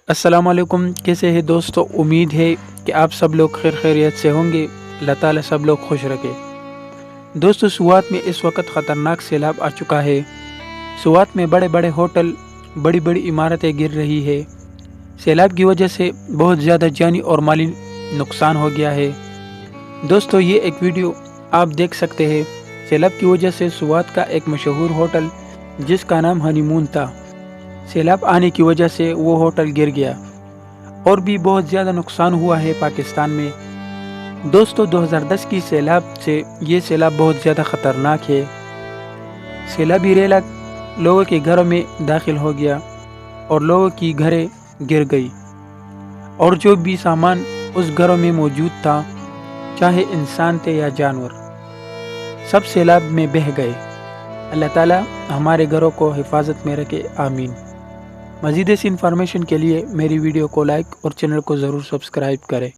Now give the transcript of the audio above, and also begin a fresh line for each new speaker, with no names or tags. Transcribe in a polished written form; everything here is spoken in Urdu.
السلام علیکم، کیسے ہیں دوستو؟ امید ہے کہ آپ سب لوگ خیر خیریت سے ہوں گے۔ اللہ تعالیٰ سب لوگ خوش رکھے۔ دوستو، سوات میں اس وقت خطرناک سیلاب آ چکا ہے۔ سوات میں بڑے بڑے ہوٹل، بڑی بڑی عمارتیں گر رہی ہے۔ سیلاب کی وجہ سے بہت زیادہ جانی اور مالی نقصان ہو گیا ہے۔ دوستو، یہ ایک ویڈیو آپ دیکھ سکتے ہیں۔ سیلاب کی وجہ سے سوات کا ایک مشہور ہوٹل جس کا نام ہنی مون تھا، سیلاب آنے کی وجہ سے وہ ہوٹل گر گیا، اور بھی بہت زیادہ نقصان ہوا ہے پاکستان میں۔ دوستو، 2010 کی سیلاب سے یہ سیلاب بہت زیادہ خطرناک ہے۔ سیلابی ریلا لوگوں کے گھروں میں داخل ہو گیا اور لوگوں کی گھریں گر گئی، اور جو بھی سامان اس گھروں میں موجود تھا، چاہے انسان تھے یا جانور، سب سیلاب میں بہہ گئے۔ اللہ تعالیٰ ہمارے گھروں کو حفاظت میں رکھے، آمین۔ مزید ایسی انفارمیشن کے لیے میری ویڈیو کو لائک اور چینل کو ضرور سبسکرائب کریں۔